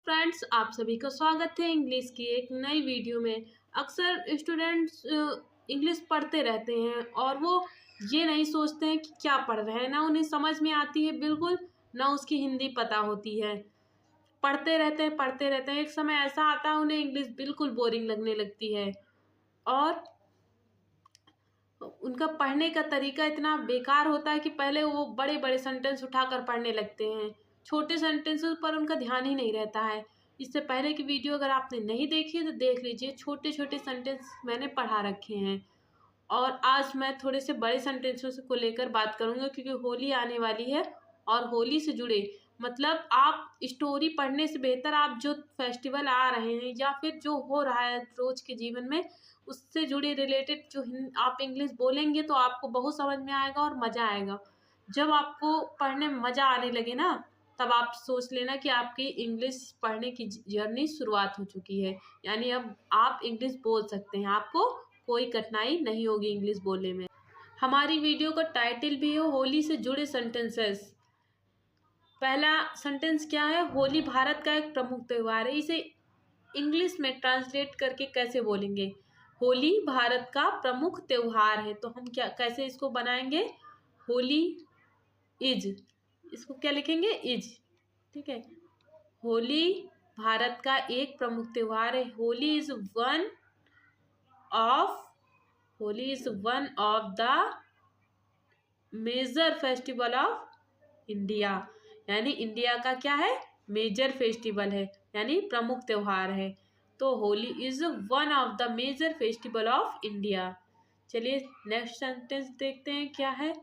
Friends, आप सभी का स्वागत है इंग्लिश की एक नई वीडियो में। अक्सर स्टूडेंट्स इंग्लिश पढ़ते रहते हैं और वो ये नहीं सोचते हैं कि क्या पढ़ रहे हैं, ना उन्हें समझ में आती है बिल्कुल, ना उसकी हिंदी पता होती है। पढ़ते रहते हैं, एक समय ऐसा आता है उन्हें इंग्लिश बिल्कुल बोरिंग लगने लगती है और उनका पढ़ने का तरीका इतना बेकार होता है कि पहले वो बड़े बड़े सेंटेंस उठाकर पढ़ने लगते हैं, छोटे सेंटेंसेस पर उनका ध्यान ही नहीं रहता है। इससे पहले की वीडियो अगर आपने नहीं देखी है तो देख लीजिए, छोटे छोटे सेंटेंस मैंने पढ़ा रखे हैं। और आज मैं थोड़े से बड़े सेंटेंसों को लेकर बात करूंगा क्योंकि होली आने वाली है और होली से जुड़े मतलब आप स्टोरी पढ़ने से बेहतर आप जो फेस्टिवल आ रहे हैं या फिर जो हो रहा है रोज के जीवन में उससे जुड़े रिलेटेड जो आप इंग्लिश बोलेंगे तो आपको बहुत समझ में आएगा और मज़ा आएगा। जब आपको पढ़ने में मज़ा आने लगे ना, तब आप सोच लेना कि आपकी इंग्लिश पढ़ने की जर्नी शुरुआत हो चुकी है। यानी अब आप इंग्लिश बोल सकते हैं, आपको कोई कठिनाई नहीं होगी इंग्लिश बोलने में। हमारी वीडियो का टाइटल भी है होली से जुड़े सेंटेंसेस। पहला सेंटेंस क्या है? होली भारत का एक प्रमुख त्योहार है। इसे इंग्लिश में ट्रांसलेट करके कैसे बोलेंगे? होली भारत का प्रमुख त्योहार है, तो हम क्या कैसे इसको बनाएंगे? होली इज, इसको क्या लिखेंगे? इज। ठीक है, होली भारत का एक प्रमुख त्योहार है। Of Holi is one of the major festival of India. यानी इंडिया का क्या है? मेजर फेस्टिवल है, यानी प्रमुख त्योहार है। तो Holi is one of the major festival of India. चलिए नेक्स्ट सेंटेंस देखते हैं क्या है।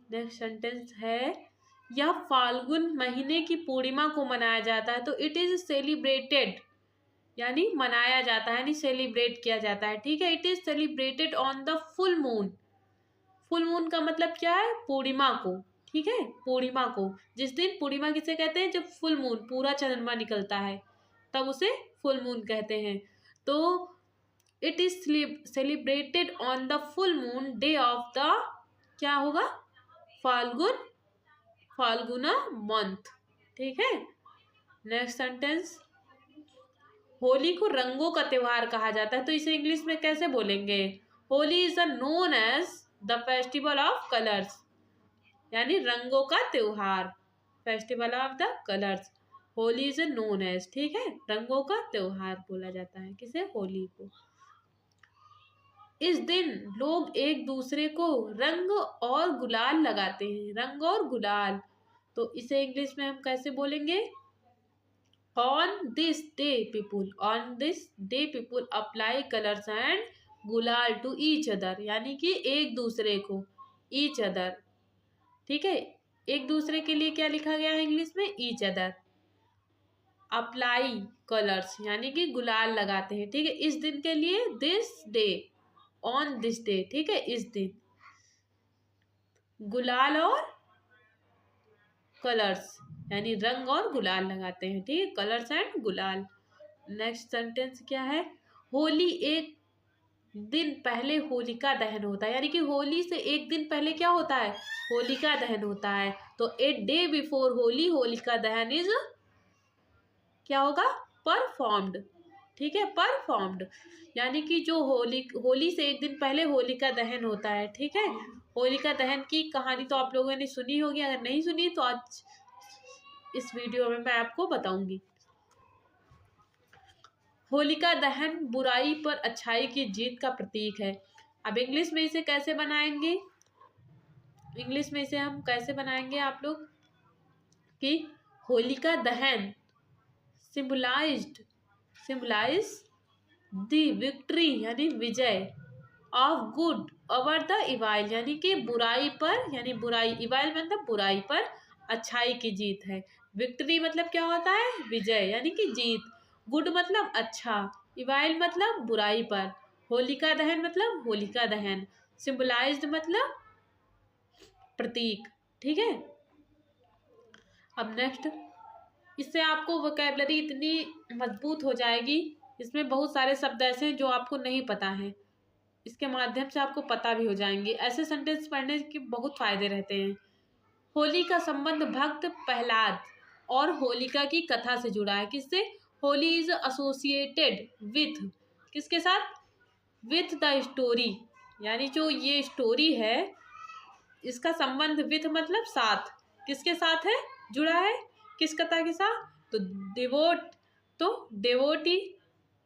नेक्स्ट सेंटेंस है, यह फाल्गुन महीने की पूर्णिमा को मनाया जाता है। तो इट इज सेलिब्रेटेड, यानी मनाया जाता है, यानी सेलिब्रेट किया जाता है। ठीक है, it is celebrated on the full moon. Full moon का मतलब क्या है? पूर्णिमा को। ठीक है, पूर्णिमा को, जिस दिन पूर्णिमा किसे कहते हैं? जब फुल मून पूरा चंद्रमा निकलता है तब उसे फुल मून कहते हैं। तो it is celebrated on the full moon day of the, क्या होगा? फाल्गुना मंथ। ठीक है, नेक्स्ट सेंटेंस, होली को रंगों का त्योहार कहा जाता है। तो इसे इंग्लिश में कैसे बोलेंगे? Holi is known as the festival of colours, यानी रंगों का त्योहार, festival of the colours. Holi is known as, ठीक है, रंगों का त्योहार बोला जाता है किसे? होली को। इस दिन लोग एक दूसरे को रंग और गुलाल लगाते हैं, रंग और गुलाल। तो इसे इंग्लिश में हम कैसे बोलेंगे? On this day people apply colours and गुलाल टू ईच अदर, यानी कि एक दूसरे को, ईच अदर। ठीक है, एक दूसरे के लिए क्या लिखा गया है इंग्लिश में? Each other. अप्लाई कलर्स यानी कि गुलाल लगाते हैं। ठीक है, इस दिन के लिए this day, on this day. ठीक है, इस दिन गुलाल और कलर्स यानी रंग और गुलाल लगाते हैं। ठीक है, कलर्स एंड गुलाल। नेक्स्ट सेंटेंस क्या है? होली एक दिन पहले होलिका दहन होता है, यानी कि होली से एक दिन पहले क्या होता है? होलिका दहन होता है। तो a day before Holi Holika दहन इज, क्या होगा? परफॉर्म्ड। ठीक है, परफॉर्म्ड, यानी कि जो होली से एक दिन पहले होलिका दहन होता है। ठीक है, होलिका दहन की कहानी तो आप लोगों ने सुनी होगी, अगर नहीं सुनी तो आज इस वीडियो में मैं आपको बताऊंगी। होलिका दहन बुराई पर अच्छाई की जीत का प्रतीक है। अब इंग्लिश में इसे कैसे बनाएंगे? इंग्लिश में इसे हम कैसे बनाएंगे आप लोग कि होलिका दहन सिंबलाइज द विक्ट्री, यानी विजय, ऑफ गुड ओवर द इवाइल, यानी कि बुराई पर, यानी बुराई, इवाइल मतलब बुराई पर अच्छाई की जीत है। विक्ट्री मतलब क्या होता है? विजय, यानी कि जीत। गुड मतलब अच्छा, इवाइल मतलब बुराई पर, होलिका दहन मतलब होलिका दहन, सिंबलाइज्ड मतलब प्रतीक। ठीक है, अब नेक्स्ट, इससे आपको वोकैबलरी इतनी मजबूत हो जाएगी, इसमें बहुत सारे शब्द ऐसे हैं जो आपको नहीं पता है, इसके माध्यम से आपको पता भी हो जाएंगे। ऐसे सेंटेंस पढ़ने के बहुत फायदे रहते हैं। होली का संबंध भक्त प्रहलाद और होलिका की कथा से जुड़ा है। किससे? होली इज एसोसिएटेड विथ, किसके साथ? विथ द स्टोरी, यानी जो ये स्टोरी है इसका संबंध विथ मतलब साथ, किसके साथ है? जुड़ा है, किस कथा के साथ? तो devotee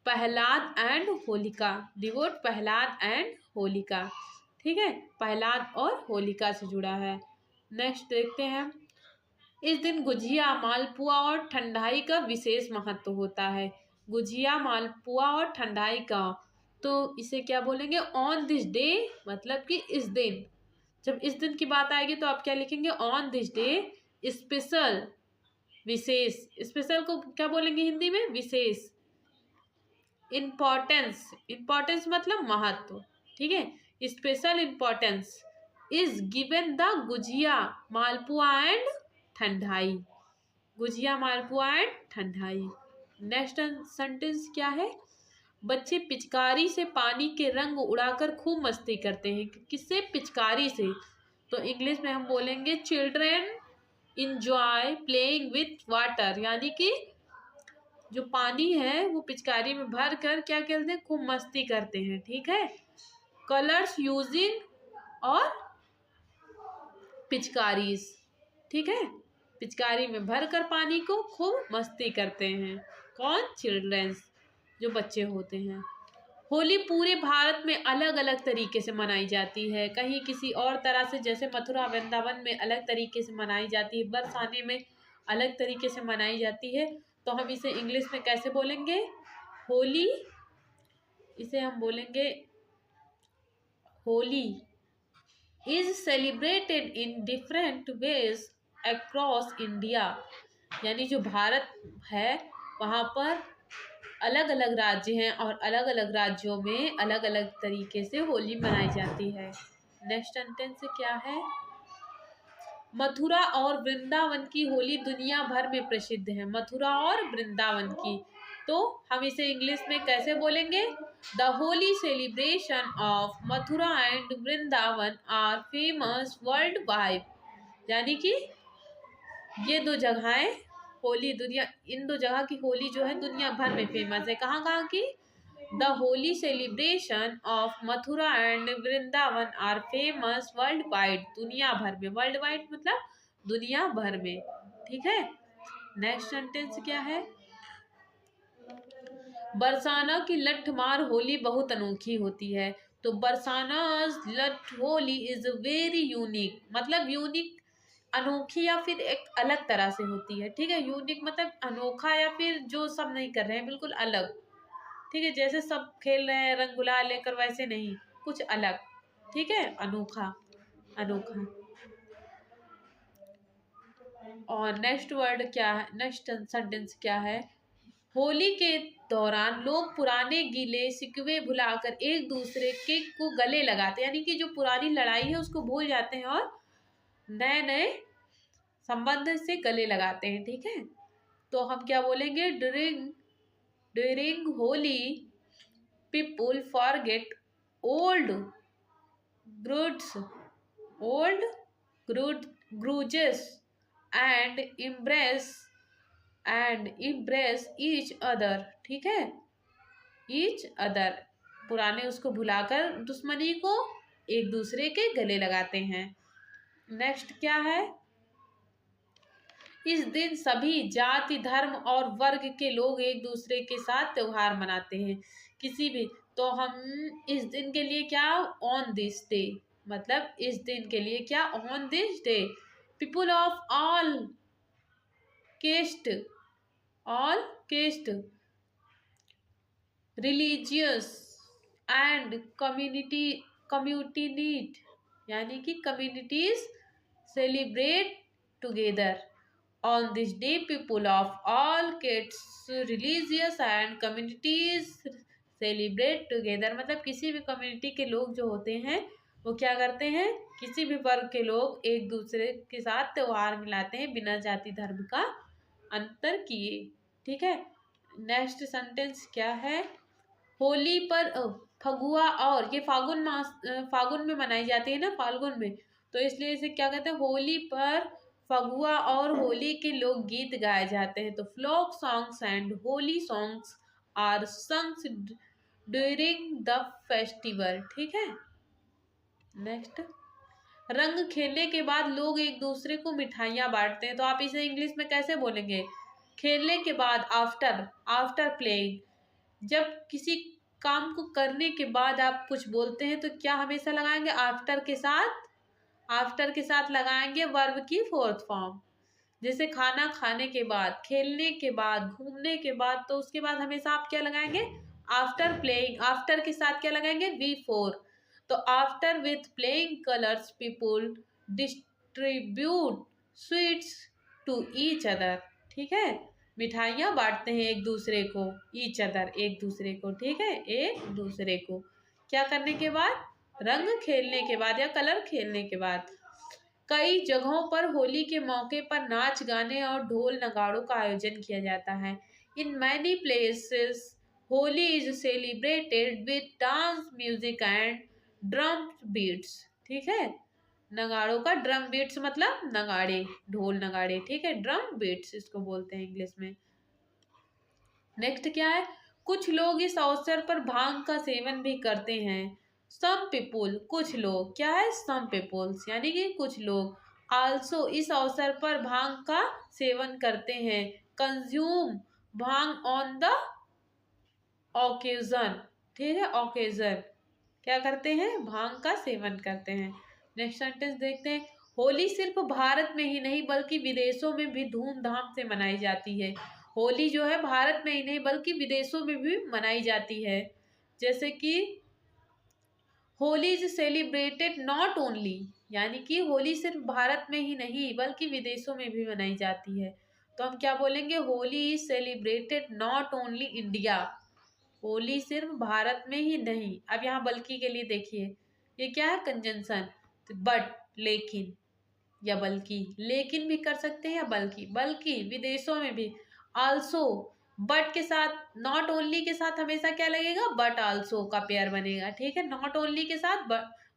Prahlad and Holika, devote Prahlad and Holika, ठीक है, प्रहलाद और होलिका से जुड़ा है। नेक्स्ट देखते हैं, इस दिन गुजिया, मालपुआ और ठंडाई का विशेष महत्व होता है। गुजिया, मालपुआ और ठंडाई का, तो इसे क्या बोलेंगे? ऑन दिस डे, मतलब कि इस दिन। जब इस दिन की बात आएगी तो आप क्या लिखेंगे? ऑन दिस डे स्पेशल, विशेष। स्पेशल को क्या बोलेंगे हिंदी में? विशेष। इम्पोर्टेंस, इम्पोर्टेंस मतलब महत्व, ठीक है। Special importance is given the gujiya, malpua and thandai, gujiya, malpua and thandai. Next sentence क्या है? बच्चे पिचकारी से पानी के रंग उड़ाकर खूब मस्ती करते हैं। किससे? पिचकारी से। तो इंग्लिश में हम बोलेंगे children enjoy playing with water, यानी कि जो पानी है वो पिचकारी में भर कर क्या करते हैं? खूब मस्ती करते हैं, ठीक है। कलर्स यूजिंग और पिचकारीज, ठीक है, पिचकारी में भर कर पानी को खूब मस्ती करते हैं। कौन? चिल्ड्रंस, जो बच्चे होते हैं। होली पूरे भारत में अलग अलग तरीके से मनाई जाती है। कहीं किसी और तरह से, जैसे मथुरा वृंदावन में अलग तरीके से मनाई जाती है, बरसाने में अलग तरीके से मनाई जाती है। तो हम इसे इंग्लिश में कैसे बोलेंगे? होली, इसे हम बोलेंगे Holi is celebrated in different ways across India, यानी जो भारत है वहाँ पर अलग अलग राज्य हैं और अलग अलग राज्यों में अलग अलग तरीके से होली मनाई जाती है। नेक्स्ट सेंटेंस क्या है? मथुरा और वृंदावन की होली दुनिया भर में प्रसिद्ध है। मथुरा और वृंदावन की, तो हम इसे इंग्लिश में कैसे बोलेंगे? The Holi celebration of Mathura and Vrindavan are famous worldwide, यानी कि ये दो जगहें होली दुनिया, इन दो जगह की होली जो है दुनिया भर में फेमस है। कहाँ कहाँ की? The Holi celebration of Mathura and Vrindavan are famous worldwide, दुनिया भर में। वर्ल्ड वाइड मतलब दुनिया भर में, ठीक है। नेक्स्ट सेंटेंस क्या है? बरसाना की लठमार होली बहुत अनोखी होती है। तो बरसाना लठ होली इज वेरी यूनिक, मतलब यूनिक, अनोखी या फिर एक अलग तरह से होती है, ठीक है। यूनिक मतलब अनोखा या फिर जो सब नहीं कर रहे हैं, बिल्कुल अलग, ठीक है। जैसे सब खेल रहे हैं रंग गुलाल लेकर, वैसे नहीं, कुछ अलग, ठीक है, अनोखा, अनोखा। और नेक्स्ट वर्ड क्या है? नेक्स्ट सेंटेंस क्या है? होली के दौरान लोग पुराने गीले शिकवे भुलाकर एक दूसरे के को गले लगाते हैं, यानी कि जो पुरानी लड़ाई है उसको भूल जाते हैं और नए नए संबंध से गले लगाते हैं, ठीक है। तो हम क्या बोलेंगे? During Holi people forget old grudges, old grudges and embrace each other, ठीक है, ईच अदर, पुराने उसको भुलाकर दुश्मनी को एक दूसरे के गले लगाते हैं। नेक्स्ट क्या है? इस दिन सभी जाति, धर्म और वर्ग के लोग एक दूसरे के साथ त्योहार मनाते हैं। किसी भी, तो हम इस दिन के लिए क्या? ऑन दिस डे, मतलब इस दिन के लिए क्या? On this day people of all caste, religious and community need, यानी कि communities celebrate together on this day। people of all castes, religious and communities celebrate together, मतलब किसी भी कम्युनिटी के लोग जो होते हैं वो क्या करते हैं? किसी भी वर्ग के लोग एक दूसरे के साथ त्योहार मिलाते हैं बिना जाति धर्म का अंतर किए, ठीक है। नेक्स्ट सेंटेंस क्या है? होली पर फगुआ, और ये फागुन मास, फागुन में मनाई जाती है ना, फाल्गुन में, तो इसलिए इसे क्या कहते हैं? होली पर फगुआ और होली के लोकगीत गाए जाते हैं। तो folk songs and Holi songs are sung during the festival. ठीक है। नेक्स्ट, रंग खेलने के बाद लोग एक दूसरे को मिठाइयाँ बांटते हैं। तो आप इसे इंग्लिश में कैसे बोलेंगे? खेलने के बाद, आफ्टर, आफ्टर प्लेइंग। जब किसी काम को करने के बाद आप कुछ बोलते हैं तो क्या हमेशा लगाएंगे? आफ्टर के साथ, आफ्टर के साथ लगाएंगे वर्ब की फोर्थ फॉर्म। जैसे खाना खाने के बाद, खेलने के बाद, घूमने के बाद, तो उसके बाद हमेशा आप क्या लगाएंगे? After playing. आफ्टर के साथ क्या लगाएंगे? V4। तो after with playing colours people distribute sweets to each other. ठीक है। मिठाइयाँ बांटते हैं एक दूसरे को, ईच अदर, एक दूसरे को। ठीक है, एक दूसरे को। क्या करने के बाद? रंग खेलने के बाद या कलर खेलने के बाद। कई जगहों पर होली के मौके पर नाच गाने और ढोल नगाड़ों का आयोजन किया जाता है। In many places Holi is celebrated with dance, music and drum beats. ठीक है। नगाड़ों का, ड्रम बीट्स मतलब नगाड़े, ढोल नगाड़े। ठीक है, ड्रम बीट्स इसको बोलते हैं इंग्लिश में। नेक्स्ट क्या है? कुछ लोग इस अवसर पर भांग का सेवन भी करते हैं। सम पीपुल, कुछ लोग। क्या है? सम पीपुल्स, यानी कि कुछ लोग। आल्सो, इस अवसर पर भांग का सेवन करते हैं। Consume bhang on the occasion. ठीक है, ओकेजन। क्या करते हैं? भांग का सेवन करते हैं। नेक्स्ट सेंटेंस देखते हैं। होली सिर्फ भारत में ही नहीं बल्कि विदेशों में भी धूमधाम से मनाई जाती है। होली जो है भारत में ही नहीं बल्कि विदेशों में भी मनाई जाती है। जैसे कि Holi is celebrated not only, यानी कि होली सिर्फ भारत में ही नहीं बल्कि विदेशों में भी मनाई जाती है। तो हम क्या बोलेंगे? Holi is celebrated not only India. Holi सिर्फ भारत में ही नहीं। अब यहाँ बल्कि के लिए देखिए, ये क्या है? कंजंक्शन। बट, लेकिन या बल्कि, लेकिन भी कर सकते हैं या बल्कि, बल्कि विदेशों में भी। आल्सो, बट के साथ, नॉट ओनली के साथ हमेशा क्या लगेगा? बट आल्सो का पेयर बनेगा। ठीक है, नॉट ओनली के साथ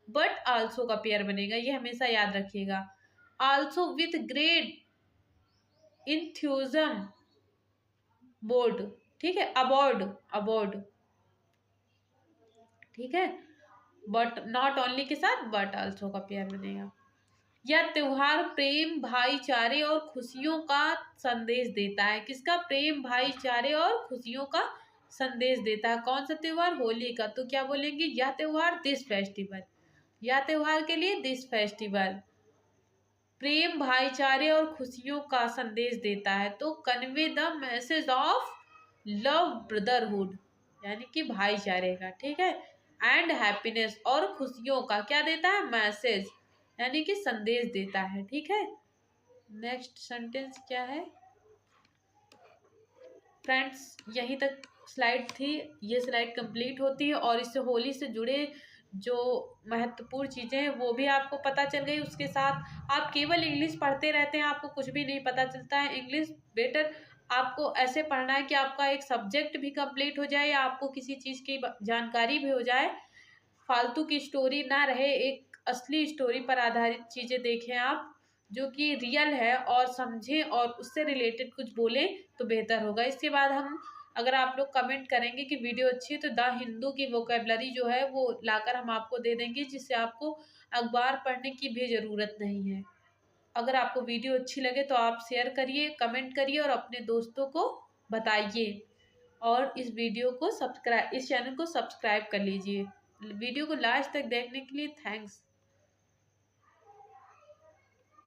बट आल्सो का पेयर बनेगा, ये हमेशा याद रखिएगा। Also with great enthusiasm board. ठीक है, अबॉर्ड, अबॉर्ड। ठीक है, बट नॉट ओनली के साथ बट आल्सो का पेयर बनेगा। यह त्योहार प्रेम, भाईचारे और खुशियों का संदेश देता है। किसका? प्रेम, भाईचारे और खुशियों का संदेश देता है। कौन सा त्योहार? होली का। तो क्या बोलेंगे? यह त्योहार, दिस फेस्टिवल। यह त्योहार के लिए दिस फेस्टिवल प्रेम, भाईचारे और खुशियों का संदेश देता है। तो convey the message of love, brotherhood, यानी कि भाईचारे का। ठीक है, एंड हैप्पीनेस, और खुशियों का क्या देता है? मैसेज, यानी कि संदेश देता है। ठीक है। नेक्स्ट सेंटेंस क्या है? फ्रेंड्स, यहीं तक स्लाइड थी। ये स्लाइड कंप्लीट होती है और इससे होली से जुड़े जो महत्वपूर्ण चीज़ें हैं वो भी आपको पता चल गई। उसके साथ आप केवल इंग्लिश पढ़ते रहते हैं, आपको कुछ भी नहीं पता चलता है। इंग्लिश बेटर आपको ऐसे पढ़ना है कि आपका एक सब्जेक्ट भी कंप्लीट हो जाए या आपको किसी चीज़ की जानकारी भी हो जाए। फालतू की स्टोरी ना रहे, एक असली स्टोरी पर आधारित चीज़ें देखें आप, जो कि रियल है, और समझें और उससे रिलेटेड कुछ बोलें तो बेहतर होगा। इसके बाद हम, अगर आप लोग कमेंट करेंगे कि वीडियो अच्छी है तो द हिंदू की वोकेबलरी जो है वो लाकर हम आपको दे देंगे, जिससे आपको अखबार पढ़ने की भी ज़रूरत नहीं है। अगर आपको वीडियो अच्छी लगे तो आप शेयर करिए, कमेंट करिए और अपने दोस्तों को बताइए। और इस वीडियो को सब्सक्राइब, इस चैनल को सब्सक्राइब कर लीजिए। वीडियो को लास्ट तक देखने के लिए थैंक्स।